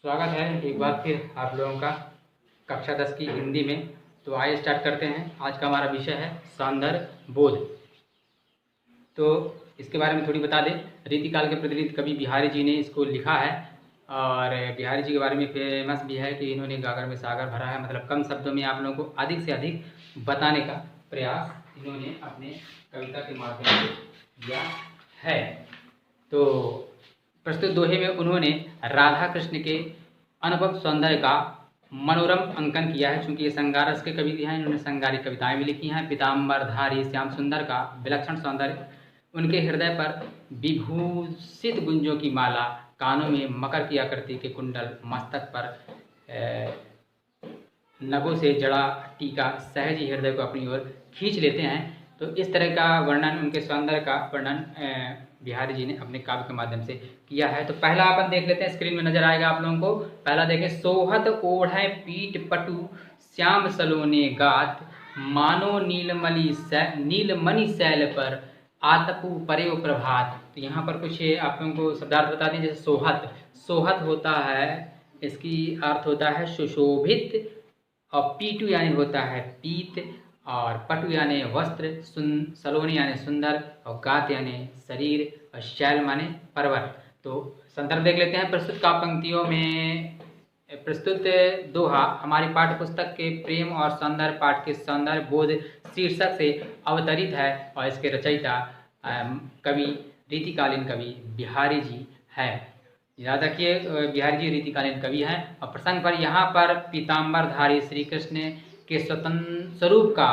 स्वागत है एक बार फिर आप लोगों का कक्षा 10 की हिंदी में। तो आइए स्टार्ट करते हैं। आज का हमारा विषय है सौंदर्य बोध। तो इसके बारे में थोड़ी बता दें। रीतिकाल के प्रतिनिधि कवि बिहारी जी ने इसको लिखा है और बिहारी जी के बारे में फेमस भी है कि इन्होंने गागर में सागर भरा है। मतलब कम शब्दों में आप लोगों को अधिक से अधिक बताने का प्रयास इन्होंने अपने कविता के माध्यम से किया है। तो प्रस्तुत दोहे में उन्होंने राधा कृष्ण के अनुभव सौंदर्य का मनोरम अंकन किया है। चूंकि ये श्रृंगार रस के कवि हैं, इन्होंने श्रृंगारिक कविताएं भी लिखी हैं। पीताम्बरधारी श्याम सुंदर का विलक्षण सौंदर्य, उनके हृदय पर विभूषित गुंजों की माला, कानों में मकर की आकृति के कुंडल, मस्तक पर नभों से जड़ा टीका सहज ही हृदय को अपनी ओर खींच लेते हैं। तो इस तरह का वर्णन, उनके सौंदर्य का वर्णन बिहारी जी ने अपने काव्य के माध्यम से किया है। तो पहला अपन देख लेते हैं, स्क्रीन में नजर आएगा आप लोगों को। पहला देखें, सोहत ओढ़े पीठ पटु श्याम सलोने गात, मानो नीलमणि शैल पर आतपु परे प्रभात। तो यहाँ पर कुछ आप लोगों को शब्दार्थ बता दें। जैसे सोहत, सोहत होता है, इसकी अर्थ होता है सुशोभित, और पीटू यानी होता है पीत, और पटु यानी वस्त्र, सलोनी यानी सुंदर, और गात यानी शरीर, और शैल माने पर्वत। तो संदर्भ देख लेते हैं। प्रस्तुत काव्य पंक्तियों में प्रस्तुत दोहा हमारी पाठ्य पुस्तक के प्रेम और सौंदर्य पाठ के सौंदर्य बोध शीर्षक से अवतरित है, और इसके रचयिता कवि रीतिकालीन कवि बिहारी जी है। याद रखिए, बिहारी जी रीतिकालीन कवि हैं। और प्रसंग पर यहाँ पर पीताम्बरधारी श्री कृष्ण के स्वतंत्र स्वरूप का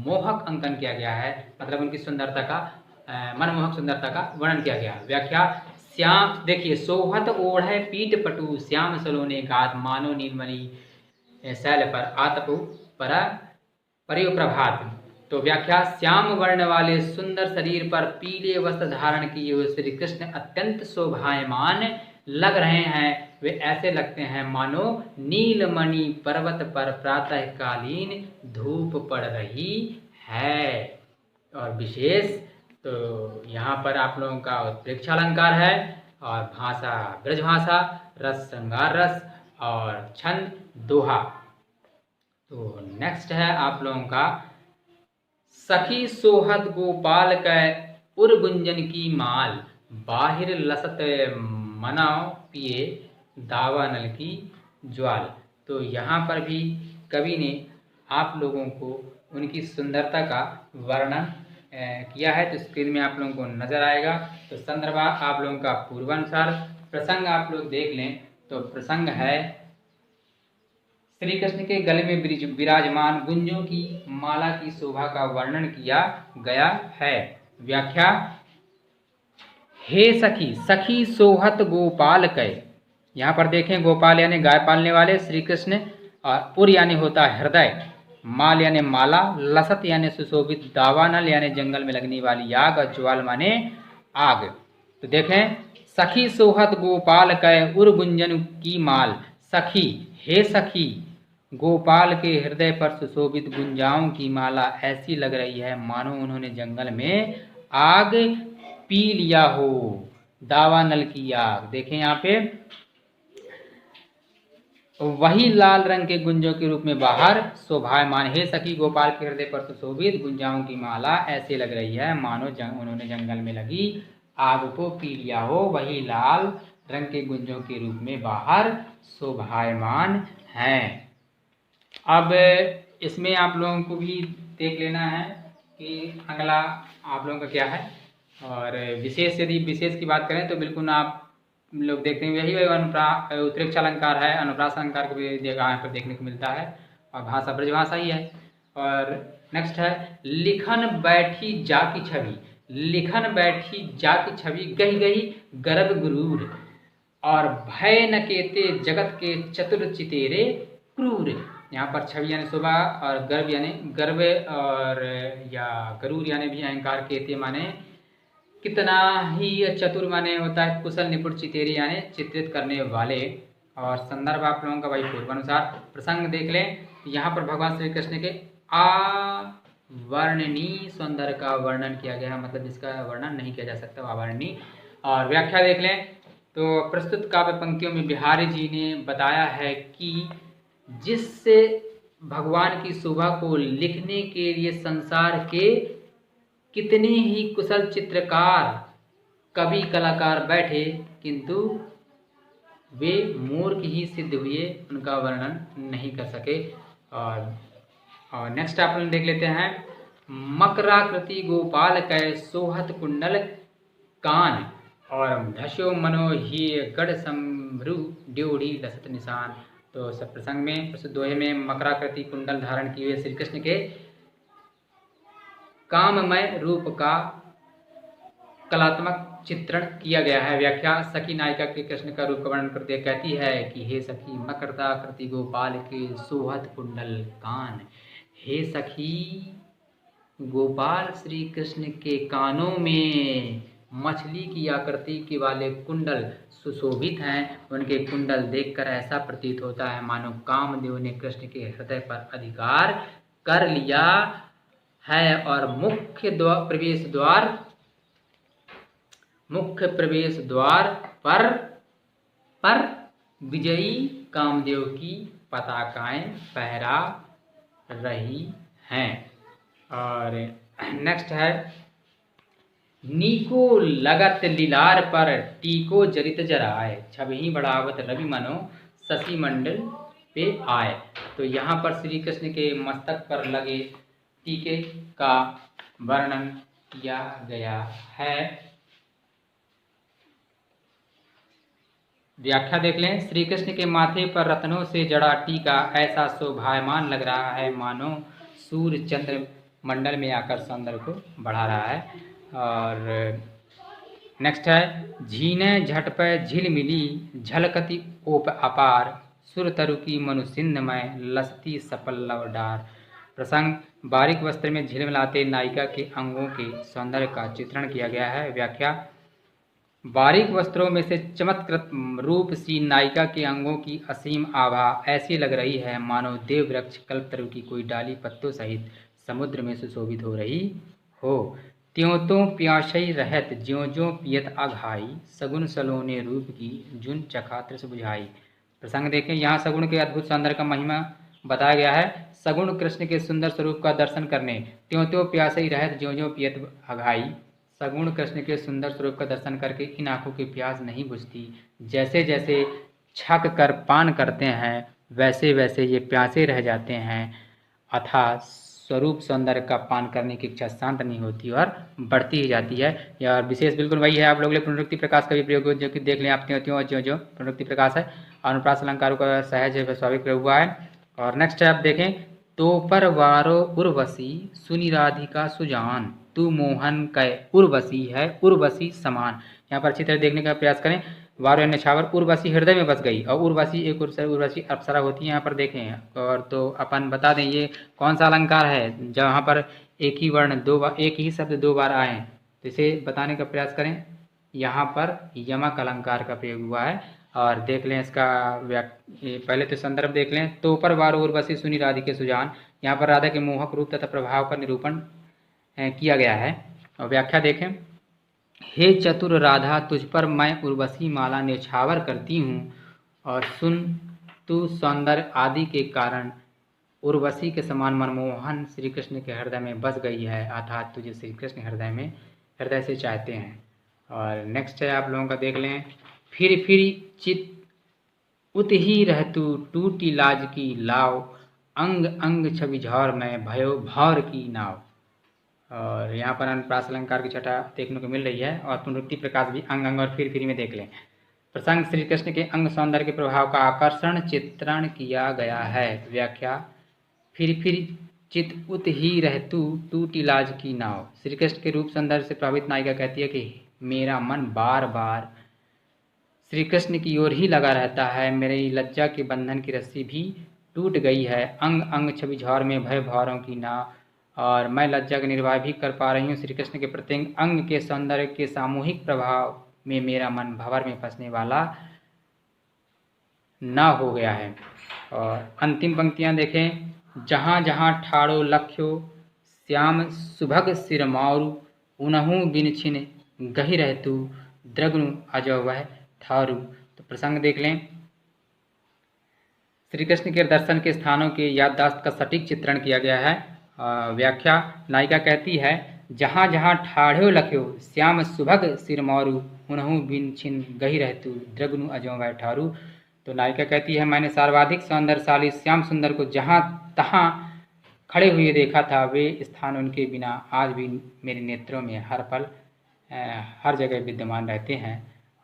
मोहक अंकन किया गया है। मतलब उनकी सुंदरता का, मनमोहक सुंदरता का वर्णन किया गया। व्याख्या, श्याम देखिए, सोहत ओढ़े पीठ पटु श्याम सलोने गात, मानो नीलमणि शैल पर आतपु परे प्रभात। तो व्याख्या, श्याम वर्ण वाले सुंदर शरीर पर पीले वस्त्र धारण किए हुए श्री कृष्ण अत्यंत शोभायमान लग रहे हैं। वे ऐसे लगते हैं मानो नीलमणि पर्वत पर प्रातःकालीन धूप पड़ रही है। और विशेष तो यहाँ पर आप लोगों का उत्प्रेक्षा अलंकार है, और भाषा ब्रजभाषा, रस श्रृंगार रस, और छंद दोहा। तो नेक्स्ट है आप लोगों का, सखी सोहत गोपाल कै उर गुंजन की माल, बाहिर लसत मनाओ पिए दावा नल की ज्वाल। तो यहाँ पर भी कवि ने आप लोगों को उनकी सुंदरता का वर्णन किया है। तो स्क्रीन में आप लोगों को नजर आएगा। तो संदर्भ आप लोगों का पूर्वानुसार। प्रसंग आप लोग देख लें। तो प्रसंग है, श्री कृष्ण के गले में विराजमान गुंजों की माला की शोभा का वर्णन किया गया है। व्याख्या, हे सखी, सखी सोहत गोपाल कै। यहाँ पर देखें, गोपाल यानी गाय पालने वाले श्री कृष्ण, और उर यानी होता है हृदय, माल यानी माला, लसत यानी सुशोभित, दावानल यानी जंगल में लगने वाली आग, और ज्वाल माने आग। तो देखें, सखी सोहत गोपाल कै उर गुंजन की माल। सखी, हे सखी, गोपाल के हृदय पर सुशोभित गुंजाओं की माला ऐसी लग रही है मानो उन्होंने जंगल में आग पी लिया हो, दावानल की आग। देखें यहाँ पे, वही लाल रंग के गुंजों के रूप में बाहर शोभायमान। हे सखी, गोपाल के हृदय पर सुशोभित गुंजाओं की माला ऐसे लग रही है मानो उन्होंने जंगल में लगी आग को पी लिया हो, वही लाल रंग के गुंजों के रूप में बाहर शोभायमान हैं। अब इसमें आप लोगों को भी देख लेना है कि अगला आप लोगों का क्या है। और विशेष, यदि विशेष की बात करें तो बिल्कुल आप लोग देखते हैं यही उत्प्रेक्षा अलंकार है, अनुप्रास अलंकार को भी यहाँ पर देखने को मिलता है, और भाषा ब्रजभाषा ही है। और नेक्स्ट है, लिखन बैठी जाकी छवि, लिखन बैठी जाकी छवि, गही गही गर्भ गुरूर, और भय न केते जगत के चतुर चितेरे क्रूर। यहाँ पर छवि यानी शोभा, और गर्भ यानी गर्भ, और या गरूर यानी भी अहंकार, केते माने कितना ही चतुर माने होता है कुशल निपुण, चितेरे यानी चित्रित करने वाले। और संदर्भ आप लोगों का वही पूर्वानुसार। प्रसंग देख लें। यहाँ पर भगवान श्री कृष्ण के अवर्णनीय सौंदर्य का वर्णन किया गया है। मतलब जिसका वर्णन नहीं किया जा सकता, अवर्णनीय। और व्याख्या देख लें, तो प्रस्तुत काव्य पंक्तियों में बिहारी जी ने बताया है कि जिससे भगवान की शोभा को लिखने के लिए संसार के कितने ही कुशल चित्रकार कवि कलाकार बैठे, किंतु वे मूर्ख ही सिद्ध हुए, उनका वर्णन नहीं कर सके। और नेक्स्ट आप देख लेते हैं। मकराकृति गोपाल कै सोहत कुंडल कान, और धस्यो मनो ही गढ़ समरू ड्योढ़ी लसत निशान। तो सब प्रसंग में प्रस्तुत दोहे में मकराकृति कुंडल धारण किए हुए श्री कृष्ण के काममय रूप का कलात्मक चित्रण किया गया है। व्याख्या। सखी नायिका के कृष्ण का रूप का वर्णन करते कहती है कि हे सखी मकराकृति गोपाल के सोहत कुंडल कान। हे सखी, गोपाल श्री कृष्ण के कानों में मछली की आकृति के वाले कुंडल सुशोभित हैं। उनके कुंडल देखकर ऐसा प्रतीत होता है मानो कामदेव ने कृष्ण के हृदय पर अधिकार कर लिया है और मुख्य प्रवेश द्वार पर विजयी कामदेव की पताकाएं फहरा रही हैं। और नेक्स्ट है। नीको लगत लीलार पर टीको जरित जराए, छवि बढ़ावत रवि मनो शशि मंडल पे आए। तो यहाँ पर श्री कृष्ण के मस्तक पर लगे टीके का वर्णन किया गया है। व्याख्या देख लें। श्री कृष्ण के माथे पर रत्नों से जड़ा टीका ऐसा शोभायमान लग रहा है मानो सूर्य चंद्र मंडल में आकर सौंदर्य को बढ़ा रहा है। और नेक्स्ट है। झीने झटपय झिलमिली झलकती ओप अपार, सुर तरु की मनुसिंधमय लसती सपल्लव डार। प्रसंग। बारीक वस्त्र में झिलमिलाते नायिका के अंगों के सौंदर्य का चित्रण किया गया है। व्याख्या। बारीक वस्त्रों में से चमत्कृत रूप सी नायिका के अंगों की असीम आभा ऐसी लग रही है मानो देव वृक्ष कल्पतरु की कोई डाली पत्तों सहित समुद्र में सुशोभित हो रही हो। त्यों तो प्यासई रहत ज्यों ज्यों पियत अघाई, सगुन सलोने रूप की जुन चखा तृष बुझाई। प्रसंग देखें। यहाँ सगुण के अद्भुत सौंदर्य का महिमा बताया गया है। सगुण कृष्ण के सुंदर स्वरूप का दर्शन करने त्यों त्यों प्यासई रहत ज्यों ज्यों पियत अघाई। सगुण कृष्ण के सुंदर स्वरूप का दर्शन करके इन आंखों की प्यास नहीं बुझती। जैसे जैसे छक कर पान करते हैं वैसे वैसे ये प्यासे रह जाते हैं, अर्थात स्वरूप सौंदर्य का पान करने की इच्छा शांत नहीं होती और बढ़ती ही जाती है। या विशेष बिल्कुल वही है। आप लोग पुनरुक्ति प्रकाश का भी प्रयोग जो कि देख लें आप, त्यों त्यों ज्यों ज्यों पुनरुक्ति प्रकाश है। अनुप्रास अलंकारों का सहज स्वाभाविक प्रयोग हुआ है। और नेक्स्ट है आप देखें। तो पर वारो उर्वशी सुनी राधिका सुजान, तू मोहन कै उर्वशी है उर्वशी समान। यहाँ पर अच्छी तरह देखने का प्रयास करें। वारो न्यछावर उर्वशी हृदय में बस गई, और उर्वशी एक उर्वशी अप्सरा होती है। यहाँ पर देखें और तो अपन बता दें ये कौन सा अलंकार है जहाँ पर एक ही वर्ण एक ही शब्द दो बार आए, तो इसे बताने का प्रयास करें। यहाँ पर यमक अलंकार का प्रयोग हुआ है। और देख लें इसका पहले तो संदर्भ देख लें। तो पर वारो उर्वशी सुनी राधिके सुजान, यहाँ पर राधा के मोहक रूप तथा प्रभाव का निरूपण किया गया है। और व्याख्या देखें। हे चतुर राधा तुझ पर मैं उर्वशी माला न्यौछावर करती हूँ, और सुन तू सौंदर्य आदि के कारण उर्वशी के समान मनमोहन श्री कृष्ण के हृदय में बस गई है, अर्थात तुझे श्री कृष्ण हृदय से चाहते हैं। और नेक्स्ट है आप लोगों का देख लें। फिर चित उत ही रहतु टूटी लाज की लाव, अंग अंग छवि झौर में भयो भौर की नाव। और यहाँ पर अनुप्रास अलंकार की छटा देखने को मिल रही है। और पुनरुक्ति प्रकाश भी अंग अंग और फिर में देख लें। प्रसंग। श्री कृष्ण के अंग सौंदर्य के प्रभाव का आकर्षण चित्रण किया गया है। व्याख्या। फिर चित उत ही रहतु टूटी लाज की नाव। श्री कृष्ण के रूप सौंदर्य से प्रभावित नायिका कहती है कि मेरा मन बार बार श्री कृष्ण की ओर ही लगा रहता है, मेरी लज्जा के बंधन की रस्सी भी टूट गई है। अंग अंग छवि झौर में भय भौरों की नाव, और मैं लज्जा का निर्वाह भी कर पा रही हूँ। श्री कृष्ण के प्रत्येक अंग के सौंदर्य के सामूहिक प्रभाव में मेरा मन भंवर में फंसने वाला ना हो गया है। और अंतिम पंक्तियाँ देखें। जहाँ जहाँ ठाड़ो लख्यो श्याम सुभग सिरमारु, उनहु बिन छिन गही रहतु द्रग्नु अजो वह ठारू। तो प्रसंग देख लें। श्री कृष्ण के दर्शन के स्थानों के याददाश्त का सटीक चित्रण किया गया है। व्याख्या। नायिका कहती है, जहाँ जहाँ ठाढ़्यो लख्यो श्याम सुभग सिरमौरू हुनहु बिन छिन गही रहतु द्रगनु अजों वै ठारू। तो नायिका कहती है, मैंने सर्वाधिक सौंदर्यशाली श्याम सुंदर को जहाँ तहाँ खड़े हुए देखा था, वे स्थान उनके बिना आज भी मेरे नेत्रों में हर पल हर जगह विद्यमान रहते हैं।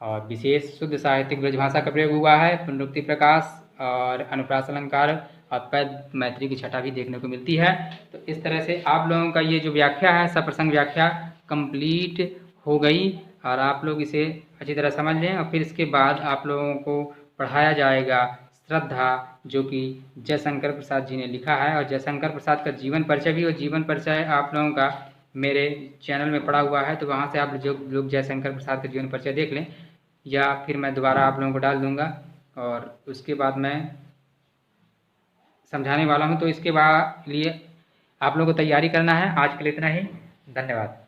और विशेष शुद्ध साहित्यिक ब्रजभाषा का प्रयोग हुआ है। पुनरुक्ति प्रकाश और अनुप्रास अलंकार और पद मैत्री की छटा भी देखने को मिलती है। तो इस तरह से आप लोगों का ये जो व्याख्या है, सप्रसंग व्याख्या कंप्लीट हो गई और आप लोग इसे अच्छी तरह समझ लें। और फिर इसके बाद आप लोगों को पढ़ाया जाएगा श्रद्धा, जो कि जयशंकर प्रसाद जी ने लिखा है। और जयशंकर प्रसाद का जीवन परिचय भी, और जीवन परिचय आप लोगों का मेरे चैनल में पड़ा हुआ है, तो वहाँ से आप जो लोग जयशंकर प्रसाद का जीवन परिचय देख लें, या फिर मैं दोबारा आप लोगों को डाल दूँगा और उसके बाद मैं समझाने वाला हूँ। तो इसके लिए आप लोगों को तैयारी करना है। आज के लिए इतना ही। धन्यवाद।